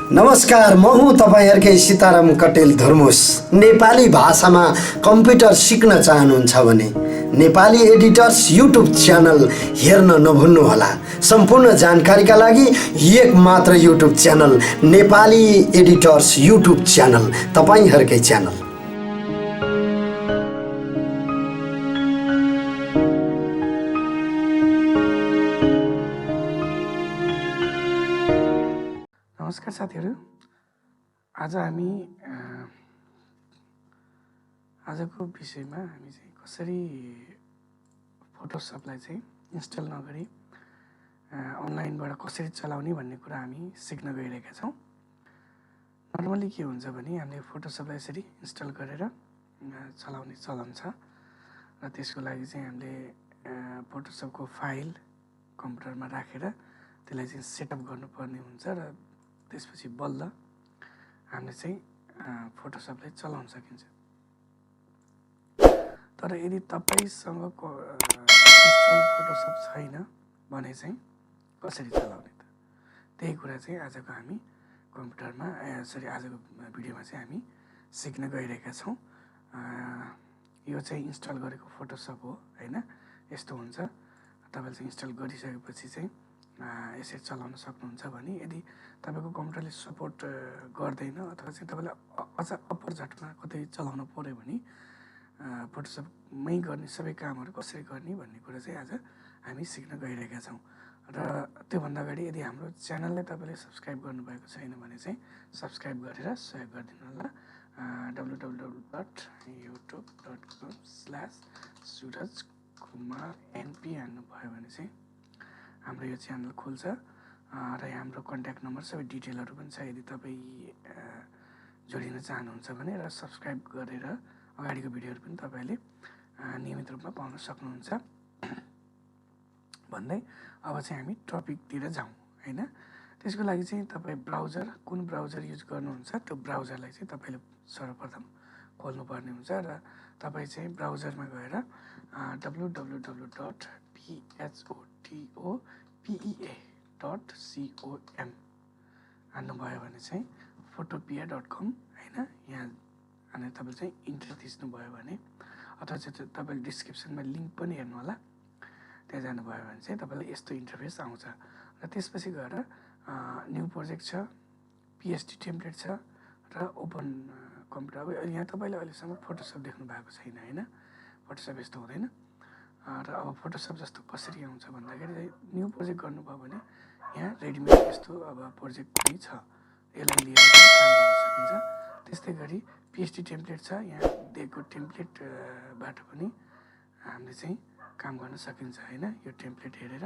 नमस्कार, म हुँ तपाईहरुकै सीताराम कटेल धर्मुस। नेपाली भाषामा कम्प्युटर सिक्न चाहनुहुन्छ भने नेपाली एडिटर्स युट्युब च्यानल हेर्न नभुल्नुहोला। सम्पूर्ण जानकारीका लागि एक मात्र YouTube channel Nepali editors YouTube channel, तपाईहरुकै च्यानल। नमस्कार साथीहरु, आज हामी आजको विषयमा हामी चाहिँ कसरी फोटोसपलाई चाहिँ इन्स्टल नगरी अनलाइनबाट कसरी चलाउने भन्ने कुरा हामी सिक्न गइरहेका छौं। नर्मली के हुन्छ भने हामीले फोटोसपलाई यसरी इन्स्टल गरेर चलाउने चलन छ र त्यसको लागि चाहिँ हामीले फोटोसपको फाइल कम्प्युटरमा राखेर त्यसलाई चाहिँ सेटअप गर्नुपर्ने हुन्छ र त्यसपछि बल्ल हामीले चाहिँ फोटोसपलाई चलाउन सकिन्छ। तर यदि तपाईसँग इन्स्टल फोटोसप छैन भने चाहिँ कसरी चलाउने त, त्यही कुरा चाहिँ आजको हामी कम्प्युटरमा आजको भिडियोमा चाहिँ हामी सिक्न गइरहेका छौं। यो चाहिँ इन्स्टल गरेको फोटोसप हो हैन। यस्तो हुन्छ, तपाईले चाहिँ इन्स्टल गरिसकेपछि चाहिँ यसरी चलाउन सक्नुहुन्छ भने यदि तपाईको कम्प्युटरले सपोर्ट गर्दैन अथवा चाहिँ तपाईलाई अझ अप्पर झटमा कतै चलाउन पर्यो भने फोटोसपमै गर्ने सबै कामहरु कसरी गर्ने भन्ने कुरा चाहिँ आज हामी सिक्न गइरहेका छौं। र त्यो भन्दा अगाडि यदि हाम्रो च्यानललाई तपाईले सब्स्क्राइब गर्नुभएको छैन भने चाहिँ सब्स्क्राइब गरेर सहयोग गरिदिनु होला। www.youtube.com/surajkumarnp हान्नु भयो भने चाहिँ हाम्रो यो च्यानल खुल्छ र हाम्रो कन्ट्याक्ट नम्बर सबै डिटेलहरु पनि छ। यदि तपाई जोडिन चाहनुहुन्छ भने र सब्स्क्राइब गरेर अगाडिको भिडियोहरु पनि तपाईले नियमित रूपमा पाउन सक्नुहुन्छ। भन्दै अब चाहिँ हामी टपिकतिर जाउँ हैन। त्यसको लागि चाहिँ तपाई ब्राउजर कुन ब्राउजर युज गर्नुहुन्छ त्यो ब्राउजरलाई चाहिँ तपाईले सर्वप्रथम खोल्नु पर्ने हुन्छ र तपाई चाहिँ ब्राउजरमा गएर www.photopea.com हान्नुभयो भने चाहिँ photopea.com हैन। यहाँ अनि तपाईले चाहिँ इन्टर थिच्नु भयो भने अथवा चाहिँ तपाईले डिस्क्रिप्सनमा लिंक पनि हेर्नु होला। त्यहाँ जानुभयो भने चाहिँ तपाईलाई यस्तो इन्टरफेस आउँछ र त्यसपछि गएर न्यू प्रोजेक्ट छ, पीएसडी टेम्प्लेट छ र ओपन कम्प्युटर। अब यहाँ तपाईले अहिलेसम्म फोटोसप देख्नु भएको छैन हैन। फोटोसप यस्तो हुँदैन र अब फोटोसप जस्तो कसरी आउँछ भन्दाखेरि न्यू प्रोजेक्ट गर्नुभयो भने यहाँ रेडीमेड यस्तो अब प्रोजेक्ट पनि छ, यसलाई लिएर काम गर्न सकिन्छ। त्यस्तै गरी पीएसडी टेम्प्लेट छ, यहाँ दिएको टेम्प्लेटबाट पनि हामीले चाहिँ काम गर्न सकिन्छ हैन। यो टेम्प्लेट हेरेर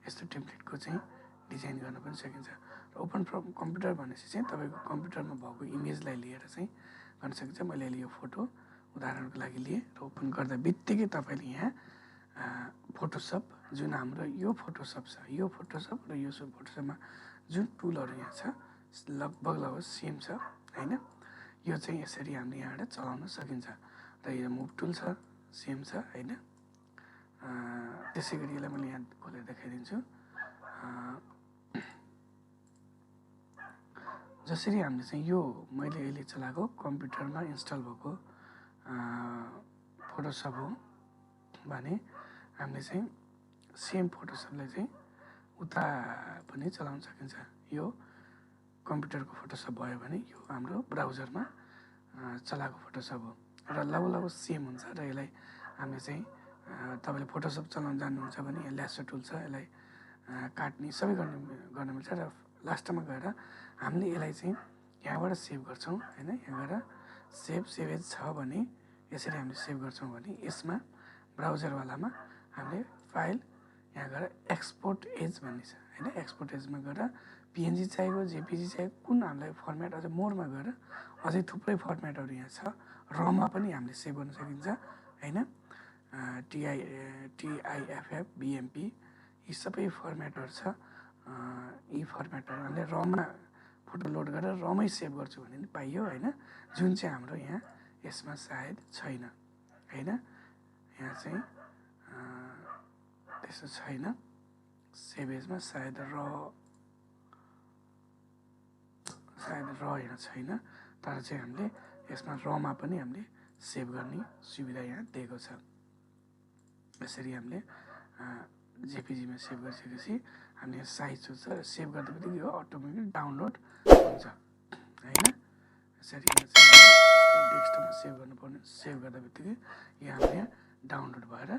यस्तो टेम्प्लेटको चाहिँ डिजाइन गर्न पनि सकिन्छ। र ओपन फ्रम कम्प्युटर भनेपछि चाहिँ तपाईको कम्प्युटरमा भएको इमेजलाई लिएर चाहिँ गर्न सकिन्छ। मैले अहिले यो फोटो उदाहरणको लागि लिए र ओपन गर्दा बित्तिकै तपाईले यहाँ फोटोसप जुन हाम्रो यो फोटोसप छ, यो फोटोसप र यो फोटोसपमा जुन टुलहरु यहाँ छ लगभग सेम छ हैन। यो चाहिँ यसरी हामीले यहाँबाट चलाउन सकिन्छ र यो मुभ टुल छ, सेम छ हैन। त्यसैगरी यसलाई मैले यहाँ खोलेर देखाइदिन्छु। जसरी हामीले चाहिँ यो मैले अहिले चलाएको कम्प्युटरमा इन्स्टल भएको फोटोसप हो भने हामीले चाहिँ सेम फोटोसपलाई चाहिँ उता पनि चलाउन सकिन्छ। यो कम्प्युटरको फोटोसप भयो भने यो हाम्रो ब्राउजरमा चलाएको फोटोसप हो र लगभग सेम हुन्छ र यसलाई हामीले चाहिँ तपाईले फोटोसप चलाउन जान्नुहुन्छ भने यहाँ ल्यासो टुल छ, यसलाई काट्ने सबै गर्न मिल्छ र लास्टमा गएर हामीले यसलाई चाहिँ यहाँबाट सेभ गर्छौं हैन। यहाँ गएर सेभ एज छ भने यसरी हामीले सेभ गर्छौं भने यसमा ब्राउजर वालामा हामीले फाइल यहाँ गएर एक्सपोर्ट एज भन्ने छ हैन। एक्सपोर्ट एजमा गएर पीएनजी चाहिएको, जेपीजी चाहिएको, कुन हामीलाई फर्मेट अझ मोरमा गएर अझै थुप्रै फर्मेटहरु यहाँ छ। रमा पनि हामीले सेभ गर्न सकिन्छ हैन। टिआइएफएफ, बीएमपी यी सबै फर्मेटहरु छ। यी फर्मेटहरु हामीले रमा फोटो लोड गरेर रमै सेभ गर्छु भने नि पाइयो हैन, जुन चाहिँ हाम्रो यहाँ यसमा सायद छैन हैन। यहाँ चाहिँ त्यसो छैन। सेभ एजमा सायद र सायद रहेन छैन, तर चाहिँ हामीले यसमा रमा पनि हामीले सेभ गर्ने सुविधा यहाँ दिएको छ। यसरी हामीले जेपिजीमा सेभ गरिसकेपछि हामीले साइज छ सेभ गर्दा बित्तिकै यो अटोमेटिक डाउनलोड हुन्छ होइन। यसरी डेस्कटपमा सेभ गर्नुपर्ने, सेभ गर्दा बित्तिकै यो हामीले डाउनलोड भएर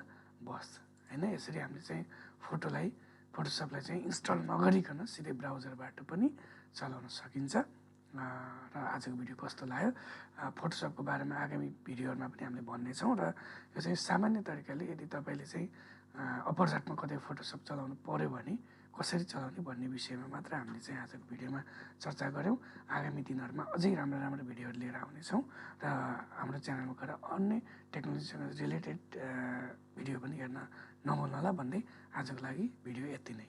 बस्छ होइन। यसरी हामीले चाहिँ फोटोसपलाई चाहिँ इन्स्टल नगरिकन सिधै ब्राउजरबाट पनि चलाउन सकिन्छ। र आजको भिडियो कस्तो लाग्यो, फोटोसपको बारेमा आगामी भिडियोहरूमा पनि हामीले भन्नेछौँ। र यो चाहिँ सामान्य तरिकाले यदि तपाईँले चाहिँ अपरजातमा कतै फोटोसप चलाउनु पऱ्यो भने कसरी चलाउने भन्ने विषयमा मात्र हामीले चाहिँ आजको भिडियोमा चर्चा गऱ्यौँ। आगामी दिनहरूमा अझै राम्रो भिडियोहरू लिएर आउनेछौँ र हाम्रो च्यानलमा गएर अन्य टेक्नोलोजीसँग रिलेटेड भिडियो पनि हेर्न नभुल्नुहोला भन्दै आजको लागि भिडियो यति नै।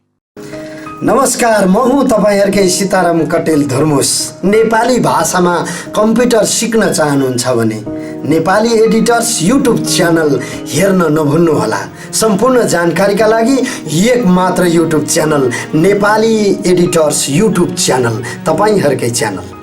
नमस्कार, म हुँ तपाईँहरूकै सीताराम कटेल धर्मुस। नेपाली भाषामा कम्प्युटर सिक्न चाहनुहुन्छ भने नेपाली एडिटर्स युट्युब च्यानल हेर्न नभुल्नुहोला। सम्पूर्ण जानकारीका लागि एक मात्र YouTube channel Nepali editors YouTube channel, तपाईँहरूकै च्यानल।